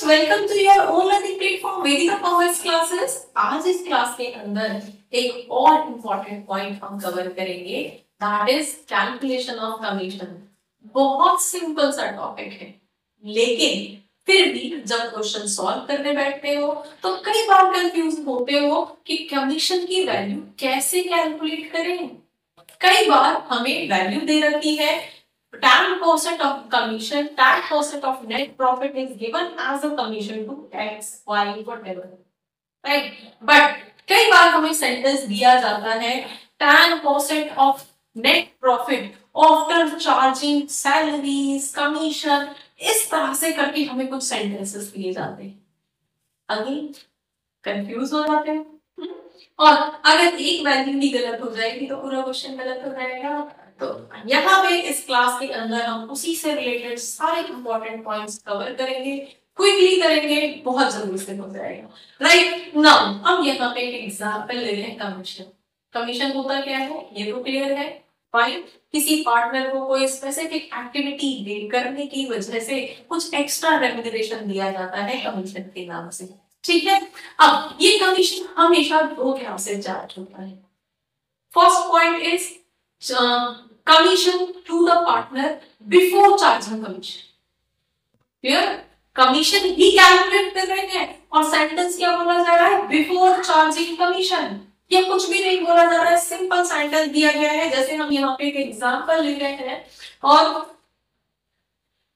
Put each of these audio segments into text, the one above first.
Welcome to your own learning platform Vedika commerce classes. आज इस class के अंदर एक और इम्पोर्टेंट पॉइंट हम कवर करेंगे, that is calculation of commission. बहुत सिंपल सा टॉपिक है, लेकिन फिर भी जब क्वेश्चन सॉल्व करने बैठते हो तो कई बार कंफ्यूज होते हो कि कमीशन की वैल्यू कैसे कैलकुलेट करें। कई बार हमें वैल्यू दे रखी है 10% of commission, 10% of net profit is given as a commission to X, Y, whatever, right? But कई बार हमें सेंटेंस दिया जाता है 10% of net profit after charging salaries, commission, इस तरह से करके हमें कुछ सेंटेंसेस दिए जाते हैं। अगेन कंफ्यूज हो जाते हैं और अगर एक वैल्यू भी गलत हो जाएगी तो पूरा क्वेश्चन गलत हो जाएगा। तो यहाँ पे इस क्लास के अंदर हम उसी से रिलेटेड सारे इंपॉर्टेंट पॉइंट्स कवर करेंगे, क्विकली करेंगे, बहुत जल्दी से हो जाएगा। राइट नाउ हम यहाँ पे एक एग्जांपल ले रहे हैं कमीशन। कमीशन होता क्या है ये तो क्लियर है। फाइन, किसी पार्टनर को कोई स्पेसिफिक एक्टिविटी दे करने की वजह से कुछ एक्स्ट्रा रेम्यूनरेशन दिया जाता है कमीशन के नाम से, ठीक है। अब ये कमीशन हमेशा दो तरह से चार्ज होता है। First point is commission to the partner before charging commission. Clear? Commission he calculate कर रहे हैं और सेंटेंस क्या बोला जा रहा है, बिफोर चार्जिंग कमीशन। ये कुछ भी नहीं बोला जा रहा है, सिंपल सेंटेंस दिया गया है। जैसे हम यहाँ पे एक एग्जांपल ले रहे हैं और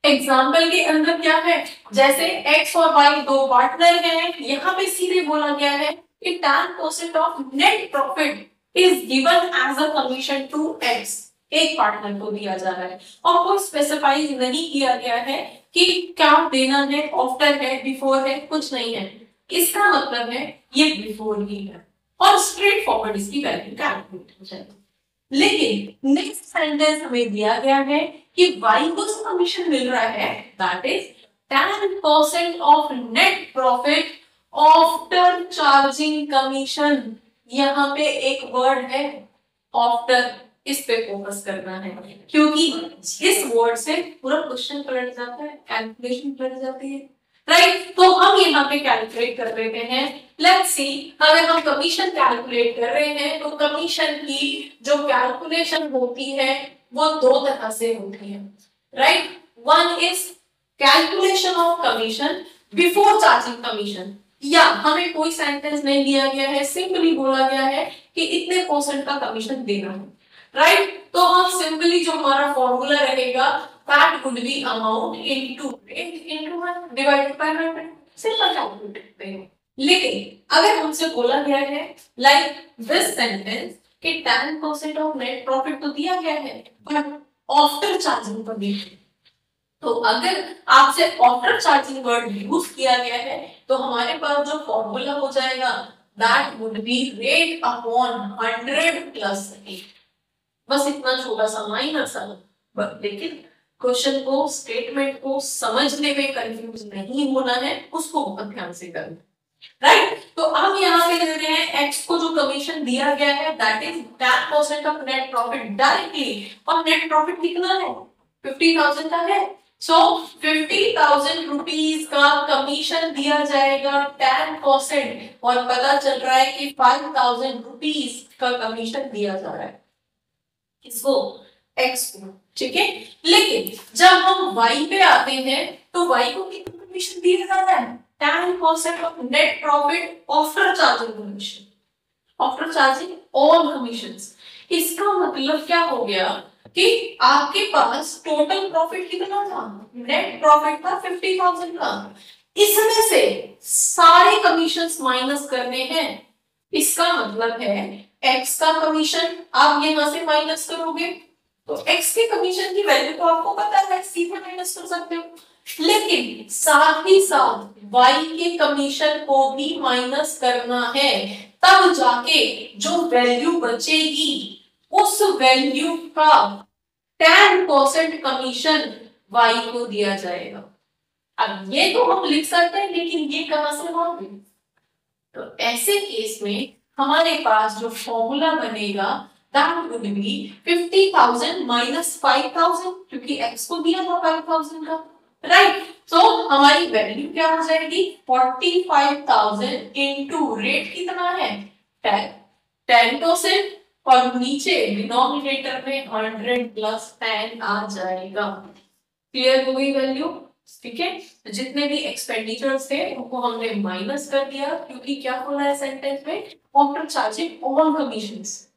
एग्जाम्पल के अंदर क्या है, जैसे एक्स और वाई दो पार्टनर हैं, यहाँ पे सीधे बोला गया है कि 10% of net profit is given as a commission to X. एक पार्टनर को दिया जा रहा है और कोई स्पेसिफाई नहीं किया गया है कि क्या देना है, आफ्टर है, बिफोर है, कुछ नहीं है। इसका मतलब है ये बिफोर ही है और स्ट्रेट फॉरवर्ड इसकी वैल्यू कैलकुलेट हो जाएगी। लेकिन नेक्स्ट सेंटेंस हमें दिया गया है कि वाई को जो कमीशन मिल रहा है that is 10% of net profit after charging commission. यहाँ पे एक वर्ड है आफ्टर, इस पे फोकस करना है क्योंकि इस वर्ड से पूरा क्वेश्चन पलट जाता है, कैलकुलेशन पलट जाती है। राइट, तो हम यहाँ पे कैलकुलेट कर लेते हैं। लेट्स सी, अगर हम कमीशन कैलकुलेट कर रहे हैं तो कमीशन की जो कैलकुलेशन होती है वो दो तरह से होती है। Right, one is calculation of commission before charging commission, या हमें कोई सेंटेंस नहीं दिया गया है, सिंपली बोला गया है कि इतने परसेंट का कमीशन देना है। राइट, तो हम सिंपली जो हमारा फॉर्मूला रहेगा that would be amount into 1 divided by 100, simple calculate करते हैं। लेकिन अगर हमसे बोला गया है लाइक दिस सेंटेंस कि 10% ऑफ नेट प्रॉफिट तो दिया गया है बट आफ्टर चार्जिंग कमीशन, तो अगर आपसे आफ्टर चार्जिंग वर्ड यूज किया गया है तो हमारे पास जो फॉर्मूला हो जाएगा that would be rate upon 100 plus 8। बस इतना छोटा सा माइनर सा, लेकिन क्वेश्चन को, स्टेटमेंट को समझने में कंफ्यूज नहीं होना है, उसको बहुत ध्यान से करना। राइट, तो हम यहाँ पे ले रहे हैं एक्स को जो कमीशन दिया गया है that is 10% of net profit directly, और नेट प्रॉफिट कितना है 50,000 का है। सो 50,000 रुपीज का कमीशन दिया जाएगा 10%, और पता चल रहा है कि 5,000 रुपीज का कमीशन दिया जा रहा है इसको एक्स को, ठीक है। लेकिन जब हम y पे आते हैं तो y को कितना कमीशन दिया जाता है 10% of net profit after charging commission, after charging all commissions. इसका मतलब क्या हो गया कि आपके पास टोटल प्रॉफिट कितना था, नेट प्रॉफिट था 50,000 का, इसमें से सारे कमीशंस माइनस करने हैं। इसका मतलब है x का कमीशन आप यहां से माइनस करोगे तो x के कमीशन की वैल्यू तो आपको पता है, सीधे माइनस कर सकते हो, लेकिन साथ ही साथ y के कमीशन को भी माइनस करना है, तब जाके जो वैल्यू बचेगी उस वैल्यू का 10% कमीशन y को दिया जाएगा। अब ये तो हम लिख सकते हैं, लेकिन ये कहां से होंगे, तो ऐसे केस में हमारे पास जो फॉर्मूला बनेगा that would be 50,000 minus 5,000, क्योंकि x को दिया था 5,000 का। राइट, तो हमारी वैल्यू क्या हो जाएगी 45,000 इंटू रेट कितना है 10% और नीचे डिनोमिनेटर में 100 प्लस 10 आ जाएगा। क्लियर हो गई वैल्यू? ठीक है, तो जितने भी एक्सपेंडिचर्स थे उनको हमने माइनस कर दिया, क्योंकि क्या बोला है सेंटेंस में आफ्टर चार्जिंग ऑल कमीशंस,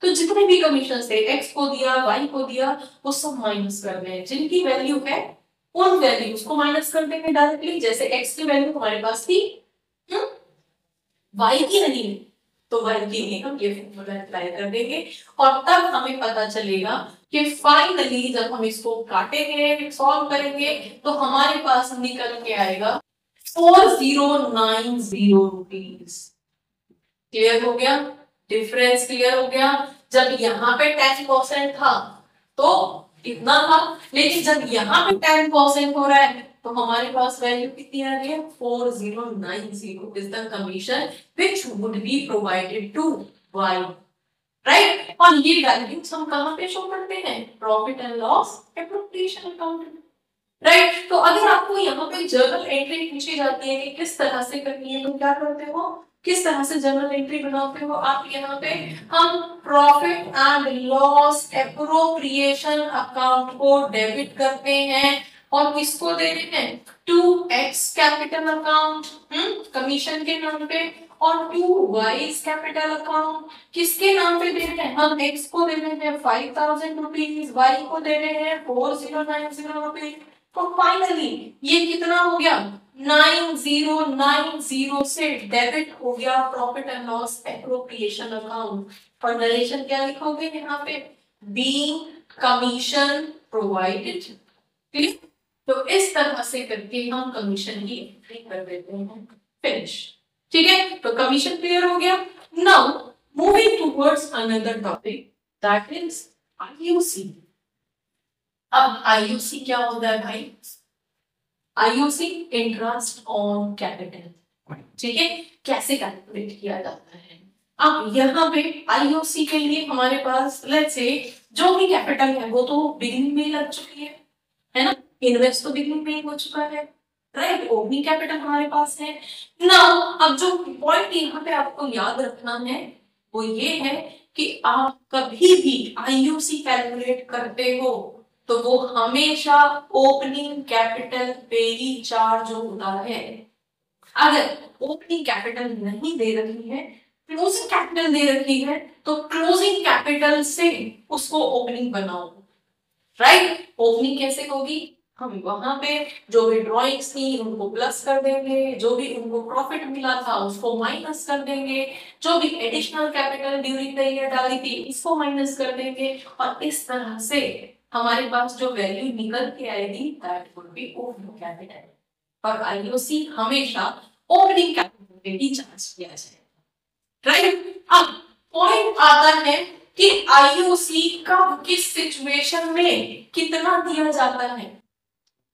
तो जितने भी कमीशंस थे एक्स को दिया वाई को दिया वो सब माइनस कर दें, जिनकी वैल्यू है उन वैल्यूज को माइनस कर देंगे डायरेक्टली। जैसे एक्स की वैल्यू हमारे पास थी वाई की नहीं, तो वाई के लिए हम ये फॉर्मूला अप्लाई कर देंगे और तब हमें पता चलेगा कि फाइनली जब हम इसको काटेंगे सॉल्व करेंगे तो हमारे पास निकल के आएगा 4090 रुपीज। क्लियर हो गया? डिफरेंस क्लियर हो गया? जब यहाँ पे 10% था तो इतना था, लेकिन जब यहाँ पे 10% हो रहा है तो हमारे पास वैल्यू कितनी आ रही है 4090 is the commission which would be provided to Y, right? और ये वैल्यूज हम कहाँ पे शो करते हैं profit and loss appropriation account में, राइट? तो अगर आपको यहाँ पे जर्नल एंट्री पूछी जाती है कि किस तरह से करनी है, तो क्या करते हो, किस तरह से जर्नल एंट्री बनाते हो आप? यहाँ पे हम profit and loss appropriation account को डेबिट करते हैं और किसको दे रहे हैं to X capital account commission के नाम पे, और टू वाइज कैपिटल अकाउंट किसके नाम पे दे रहे हैं, हम एक्स को दे रहे हैं 5,000 रुपीज, वाई को दे रहे हैं 4090 रुपीज। तो फाइनली ये कितना हो गया 9090 से डेबिट हो गया profit and loss appropriation account. और नरेशन क्या लिखोगे यहाँ पे बीइंग कमीशन प्रोवाइडेड। क्लियर? तो इस तरह से करके हम कमीशन की एंट्री कर देते हैं। फिनिश। ठीक है, तो कमीशन क्लियर हो गया। Now moving towards another topic that is IUC. अब आईयूसी क्या होता है भाई? आईयूसी इंटरेस्ट ऑन कैपिटल, ठीक है, कैसे कैलकुलेट किया जाता है। अब यहाँ पे आईयूसी के लिए हमारे पास लेट्स से जो भी कैपिटल है वो तो बिगिनिंग में ही लग चुकी है ना, इन्वेस्ट तो बिगिनिंग में ही हो चुका है, राइट? ओपनिंग कैपिटल हमारे पास है। नाउ अब जो पॉइंट यहाँ पे आपको याद रखना है वो ये है कि आप कभी भी आईयूसी कैलकुलेट करते हो तो वो हमेशा ओपनिंग कैपिटल पे ही चार्ज होता है। अगर ओपनिंग कैपिटल नहीं दे रही है, क्लोजिंग कैपिटल दे रखी है, तो क्लोजिंग कैपिटल से उसको ओपनिंग बनाओ, राइट? ओपनिंग कैसे होगी? हम वहां पे जो भी ड्रॉइंग्स थी उनको प्लस कर देंगे, जो भी उनको प्रॉफिट मिला था उसको माइनस कर देंगे, जो भी additional capital during the year डाली थी इसको माइनस कर देंगे, और इस तरह से हमारे पास जो वैल्यू निकल के आएगी that would be opening capital. और आईओसी हमेशा ओपनिंग कैपिटल पे ही चार्ज किया जाएगा, राइट? अब पॉइंट आता है कि आईओसी कब किस सिचुएशन में कितना दिया जाता है।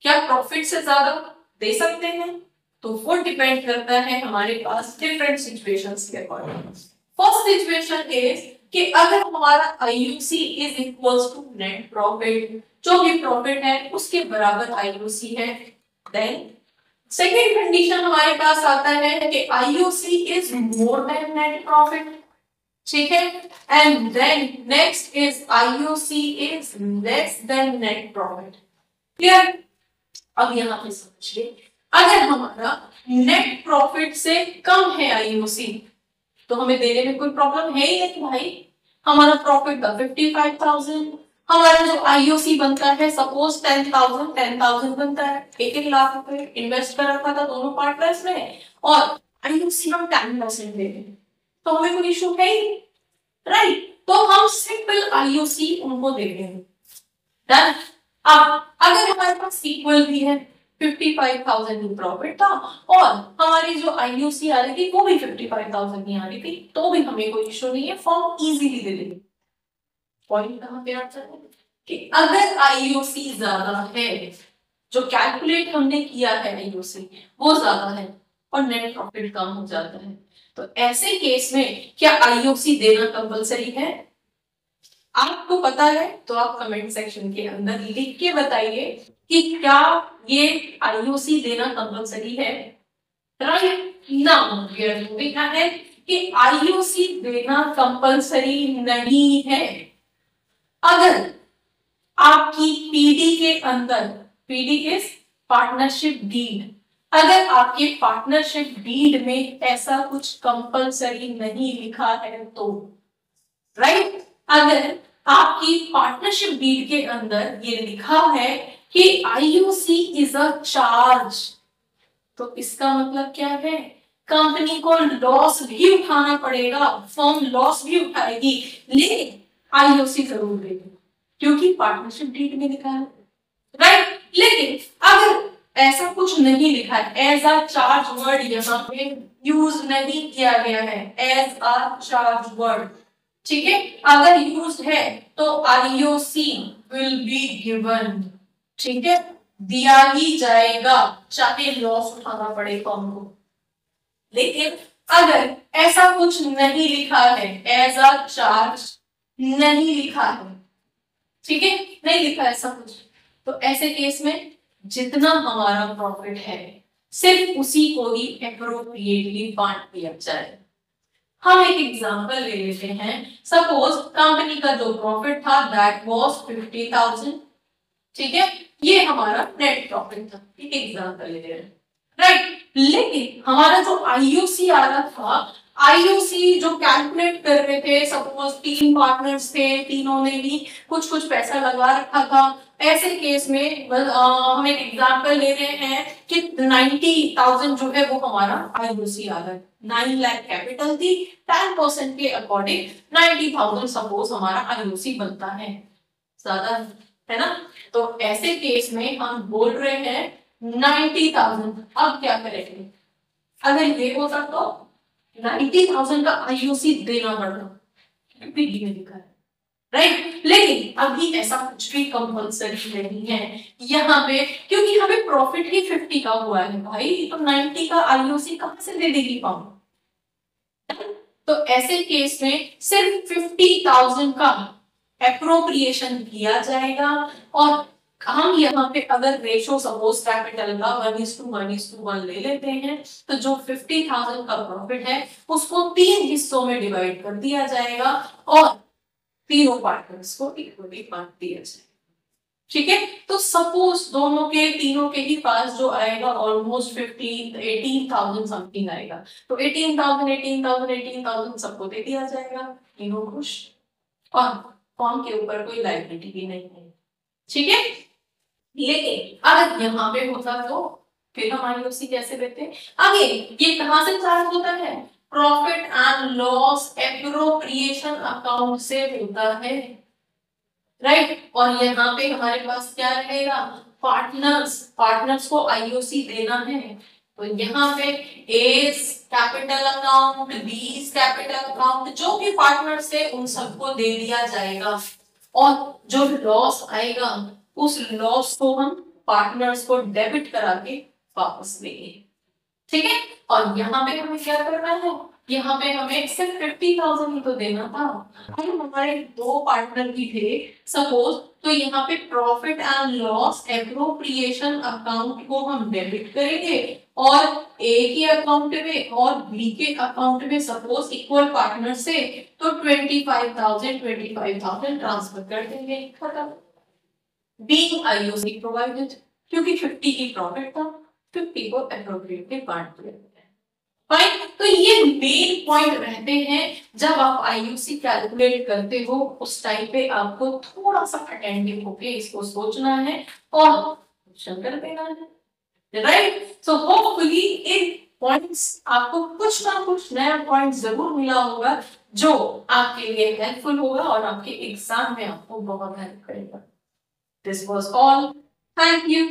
क्या प्रॉफिट से ज्यादा दे सकते हैं? तो वो डिपेंड करता है हमारे पास डिफरेंट सिचुएशंस के अकॉर्डिंग। फर्स्ट सिचुएशन इज कि अगर हमारा IUC is equals to net profit, जो भी प्रॉफिट है उसके बराबर आईयूसी है, देन सेकेंड कंडीशन हमारे पास आता है कि IUC is more than net profit, ठीक है, and then next is IUC is less than net profit. Clear? अब यहां पे समझिए, अगर हमारा नेट प्रॉफिट से कम है आईयूसी तो हमें देने में कोई प्रॉब्लम है ही नहीं भाई। हमारा प्रॉफिट था 55,000, हमारा जो आईओसी बनता है सपोज 10,000 बनता है, 1 लाख रुपए इन्वेस्ट कर रखा था दोनों पार्टनर्स में और आईओसी हम 10% दे रहे हैं, तो हमें कोई इशू है ही, राइट? तो हम सिंपल आईओसी उनको दे रहे हैं। डन? अब अगर हमारे पास इक्वल भी है 55,000 प्रॉफिट था और हमारी जो आईयूसी आ रही थी वो भी 55,000 की आ रही थी, तो भी हमें कोई इशू नहीं है, फॉर्म इजीली दे देंगे। पॉइंट कहां पे आता है कि अगर आईयूसी ज्यादा है, जो कैलकुलेट हमने किया है आईयूसी वो ज्यादा है और नेट प्रॉफिट कम हो जाता है, तो ऐसे केस में क्या आईयूसी देना कंपलसरी है? आपको पता है तो आप कमेंट सेक्शन के अंदर लिख के बताइए कि क्या ये आईओसी देना कंपलसरी है। Right now we are moving ahead कि आईओसी देना कंपलसरी नहीं है। अगर आपकी पीडी के अंदर, पीडी इज पार्टनरशिप डीड, अगर आपके पार्टनरशिप डीड में ऐसा कुछ कंपलसरी नहीं लिखा है तो, राइट, अगर आपकी पार्टनरशिप डीड के अंदर ये लिखा है कि आईओसी इज अ चार्ज, तो इसका मतलब क्या है, कंपनी को लॉस भी उठाना पड़ेगा, फर्म लॉस भी उठाएगी, लेकिन आईओसी जरूर देगी क्योंकि पार्टनरशिप डीड में लिखा है, राइट। लेकिन अगर ऐसा कुछ नहीं लिखा है, एज अ चार्ज वर्ड यहाँ पे यूज नहीं किया गया है, एज अ चार्ज वर्ड, ठीक है, अगर यूज है तो आईओसी विल बी गिवन, ठीक है, दिया ही जाएगा चाहे लॉस उठाना पड़े फर्म को। लेकिन अगर ऐसा कुछ नहीं लिखा है, एज अ चार्ज नहीं लिखा है, ठीक है, नहीं लिखा ऐसा कुछ, तो ऐसे केस में जितना हमारा प्रॉफिट है सिर्फ उसी को ही एप्रोप्रिएटली बांट दिया जाए। हम एक एग्जांपल ले लेते हैं, सपोज कंपनी का जो प्रॉफिट था दैट वाज 50,000, ठीक है, ये हमारा नेट प्रॉफिट था, एक एग्जांपल ले रहे हैं, राइट। लेकिन हमारा जो आईओसी आ रहा था, आईओसी जो कैलकुलेट कर रहे थे, सपोज 3 पार्टनर्स थे, तीनों ने भी कुछ कुछ पैसा लगा रखा था, ऐसे केस में हम एक एग्जांपल ले रहे हैं कि 90,000 जो है वो हमारा आईओसी आ रहा है, 9 लाख कैपिटल थी, 10% के अकॉर्डिंग 90,000 सपोज हमारा आईओसी बनता है, ज्यादा है ना। तो ऐसे केस में हम बोल रहे हैं 90,000, अब क्या करेंगे, अगर ये होता तो 90,000 का आईओसी देना पड़ता, पीडी में लिखा है, राइट। लेकिन अभी ऐसा कुछ भी कंपल्सरी नहीं है यहाँ पे, क्योंकि हमें प्रॉफिट ही 50 का हुआ है भाई, तो 90 का आईओसी कहां से दे देगी फर्म। तो ऐसे केस में सिर्फ 50,000 का एप्रोप्रिएशन किया जाएगा, और हम यहाँ पे अगर रेशो सपोज कैपिटल का 1:1:1 ले लेते हैं, तो जो 50,000 का प्रॉफिट है उसको 3 हिस्सों में डिवाइड कर दिया जाएगा और तीनों पार्टनर्स को इक्वली बांट दिया जाएगा, ठीक है। तो सपोज दोनों के, तीनों के ही पास जो आएगा ऑलमोस्ट 18,000 समथिंग आएगा, तो 18,000 सबको दे दिया जाएगा, तीनों खुश, और फर्म के ऊपर कोई लायबिलिटी भी नहीं है, ठीक है। लेकिन अगर यहाँ पे होता तो फिर हम आईओसी कैसे देते, आगे ये कहां से चार्ज होता है, profit and loss appropriation account से होता है, राइट। और यहाँ पे हमारे पास क्या रहेगा, पार्टनर्स को आईओसी देना है, तो यहाँ पे S capital account, B capital account, जो भी पार्टनर्स है उन सबको दे दिया जाएगा, और जो लॉस आएगा उस लॉस को हम पार्टनर्स को डेबिट करा के वापस देंगे, ठीक है। और यहाँ पे हमें क्या करना है, यहाँ पे हमें सिर्फ 50,000 ही तो देना था, हम हमारे 2 पार्टनर भी थे सपोज, तो यहाँ पे profit and loss appropriation account को हम डेबिट करेंगे, और ए के अकाउंट में और बी के अकाउंट में सपोज इक्वल पार्टनर से, तो 25,000 ट्रांसफर कर देंगे, खत्म। बीइंग आईओसी प्रोवाइडेड, क्योंकि 50 की प्रॉफिट था, 50 को एप्रोप्रिएटली बांट दिया गया, फाइन। तो ये मेन पॉइंट रहते हैं जब आप आईओसी कैलकुलेट करते हो, उस टाइम पे आपको थोड़ा सा अटेंटिव होके इसको सोचना है और क्वेश्चन कर देना है, राइट। सो होपफुली इन पॉइंट्स आपको कुछ ना कुछ नया पॉइंट जरूर मिला होगा जो आपके लिए हेल्पफुल होगा और आपके एग्जाम में आपको बहुत हेल्प करेगा। This was all. Thank you.